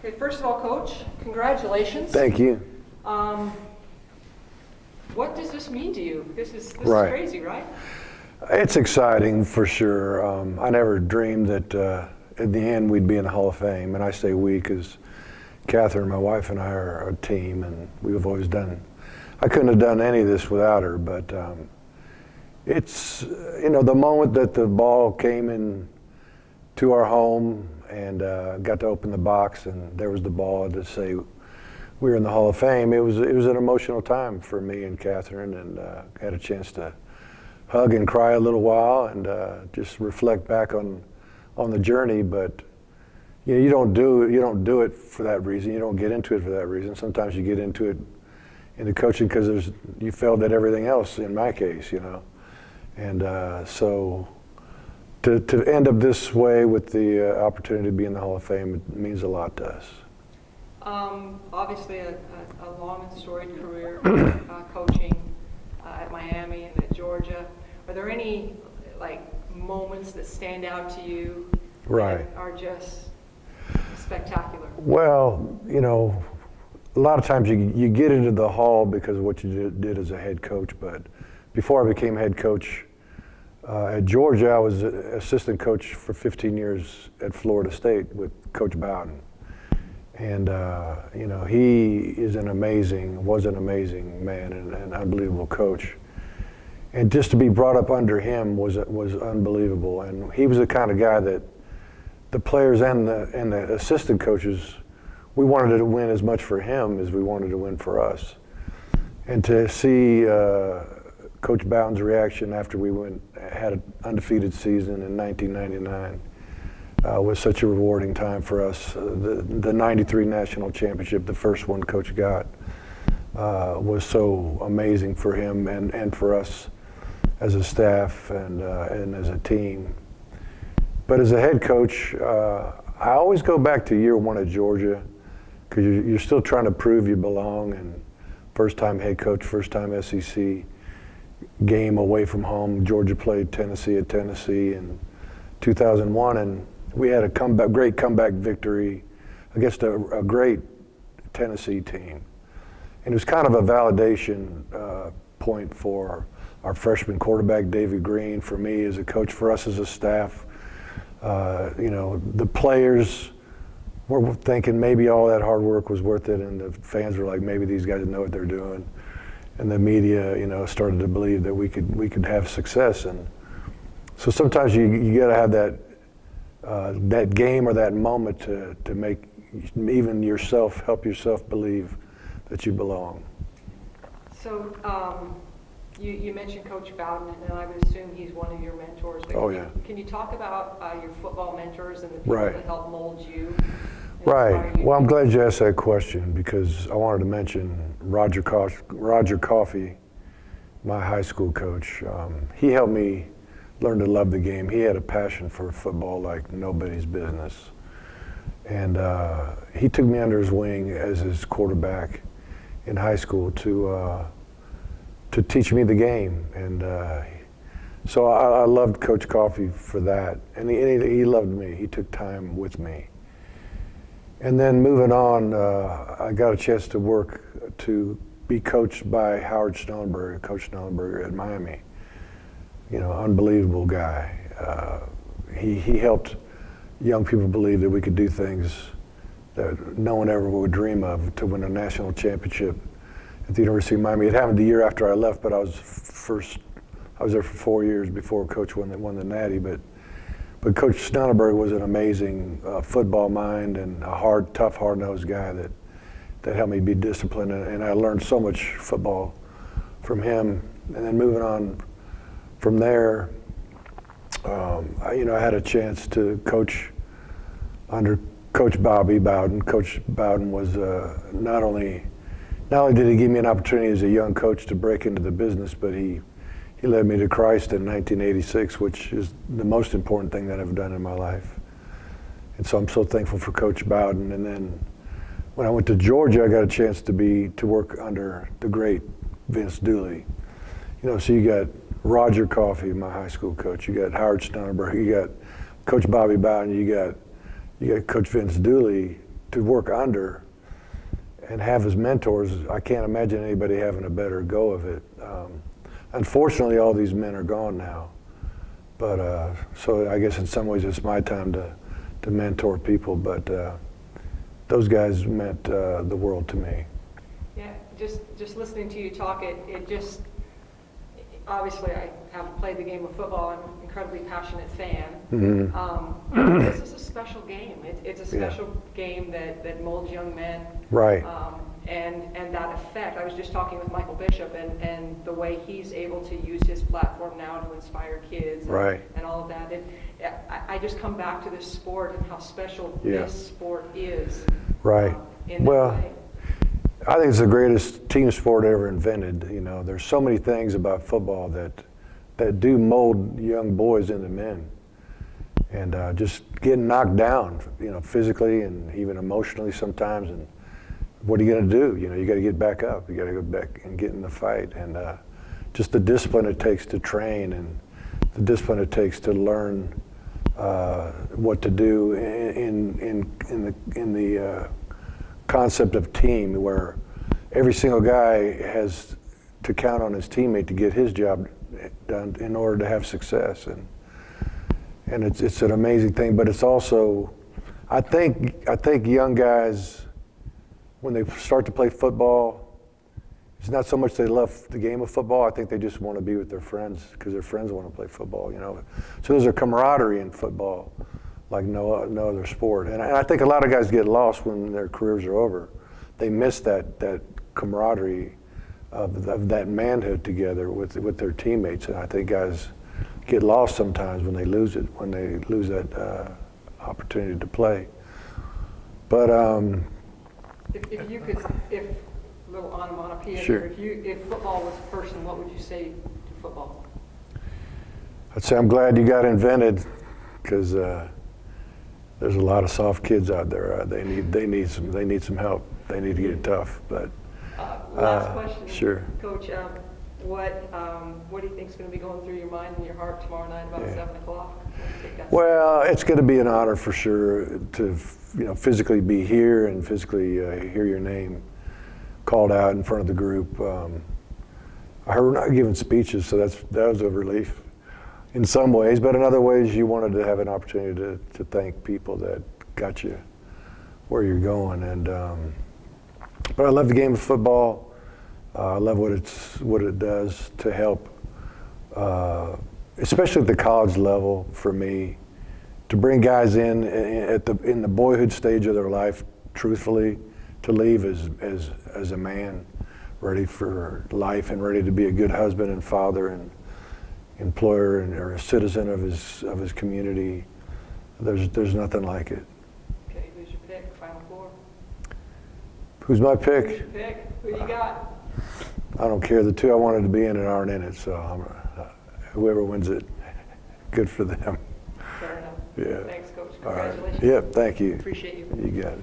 Okay, first of all, Coach, congratulations. Thank you. What does this mean to you? This is Right. crazy, right? It's exciting for sure. I never dreamed that at the end we'd be in the Hall of Fame, and I say we because Catherine, my wife, and I are a team, and we've always done. I couldn't have done any of this without her, but it's the moment that the ball came in to our home and got to open the box, and there was the ball to say we were in the Hall of Fame. It was an emotional time for me and Catherine, and had a chance to hug and cry a little while and just reflect back on the journey. But you don't do it for that reason. You don't get into it for that reason. Sometimes you get into it into coaching because you failed at everything else. In my case, and so to end up this way with the opportunity to be in the Hall of Fame, it means a lot to us. Obviously, a long and storied career coaching at Miami and at Georgia. Are there any moments that stand out to you Right. that are just spectacular? Well, a lot of times you get into the Hall because of what you did as a head coach. But before I became head coach at Georgia, I was assistant coach for 15 years at Florida State with Coach Bowden. And, he was an amazing man and an unbelievable coach. And just to be brought up under him was unbelievable. And he was the kind of guy that the players and the assistant coaches, we wanted to win as much for him as we wanted to win for us. And to see Coach Bowden's reaction after we had an undefeated season in 1999 was such a rewarding time for us. The 93 national championship, the first one Coach got, was so amazing for him and for us as a staff and as a team. But as a head coach, I always go back to year one at Georgia because you're still trying to prove you belong. And first time head coach, first time SEC game away from home. Georgia played Tennessee at Tennessee in 2001, and we had a great comeback victory against a great Tennessee team. And it was kind of a validation point for our freshman quarterback, David Green, for me as a coach, for us as a staff. The players were thinking maybe all that hard work was worth it, and the fans were like, maybe these guys know what they're doing. And the media, started to believe that we could have success. And so sometimes you got to have that game or that moment to make even help yourself believe that you belong. So you mentioned Coach Bowden, and I would assume he's one of your mentors. But Oh, yeah. Can you talk about your football mentors and the people Right. that helped mold you? Right. Well, I'm glad you asked that question because I wanted to mention Roger Coffey, my high school coach. He helped me learn to love the game. He had a passion for football like nobody's business. And he took me under his wing as his quarterback in high school to teach me the game. And so I loved Coach Coffey for that. And he loved me. He took time with me. And then moving on, I got a chance to be coached by Coach Schnellenberger at Miami. Unbelievable guy. He helped young people believe that we could do things that no one ever would dream of to win a national championship at the University of Miami. It happened the year after I left, but I was there for 4 years before Coach won the Natty. But Coach Schnellenberger was an amazing football mind and a tough, hard-nosed guy that helped me be disciplined, and I learned so much football from him. And then moving on from there, I had a chance to coach under Coach Bobby Bowden. Coach Bowden was not only did he give me an opportunity as a young coach to break into the business, but he led me to Christ in 1986, which is the most important thing that I've done in my life. And so I'm so thankful for Coach Bowden. And then when I went to Georgia, I got a chance to work under the great Vince Dooley. So you got Roger Coffey, my high school coach. You got Howard Schnellenberger. You got Coach Bobby Bowden. You got Coach Vince Dooley to work under and have as mentors, I can't imagine anybody having a better go of it. Unfortunately, all these men are gone now. But so I guess in some ways it's my time to mentor people, but those guys meant the world to me. Yeah, just listening to you talk, it just, obviously I haven't played the game of football. I'm an incredibly passionate fan. Mm-hmm. This is a special game. It's a special game that molds young men. Right. And that effect, I was just talking with Michael Bishop and the way he's able to use his platform now to inspire kids and all of that. I just come back to this sport and how special this sport is. Right. In that way. I think it's the greatest team sport ever invented. You know, there's so many things about football that do mold young boys into men. And just getting knocked down, you know, physically and even emotionally sometimes. And what are you going to do? You know, you got to get back up. You got to go back and get in the fight. And just the discipline it takes to train and the discipline it takes to learn what to do in the concept of team, where every single guy has to count on his teammate to get his job done in order to have success. And it's an amazing thing, but it's also, I think young guys, when they start to play football, it's not so much they love the game of football. I think they just want to be with their friends because their friends want to play football. You know, so there's a camaraderie in football like no other sport. And I think a lot of guys get lost when their careers are over. They miss that camaraderie of that manhood together with their teammates. And I think guys get lost sometimes when they lose it, when they lose that opportunity to play. But if you could, if little onomatopoeia, sure. if football was a person, what would you say to football? I'd say I'm glad you got invented, because there's a lot of soft kids out there. They need some help. They need to get tough. But last question, sure. Coach. What do you think is going to be going through your mind and your heart tomorrow night about 7 o'clock? Well, it's going to be an honor for sure to physically be here and physically hear your name called out in front of the group. I heard we're not giving speeches, so that was a relief in some ways, but in other ways you wanted to have an opportunity to thank people that got you where you're going. And but I love the game of football. I love what it does to help, especially at the college level for me, to bring guys in the boyhood stage of their life, truthfully, to leave as a man, ready for life and ready to be a good husband and father and employer or a citizen of his community. There's nothing like it. Okay, who's your pick? Final four. Who's my pick? Who's your pick? Who you got? I don't care. The two I wanted to be in it aren't in it, so whoever wins it, good for them. Fair enough. Yeah. Thanks, Coach. All right. Congratulations. Yep. Thank you. Appreciate you. You got it.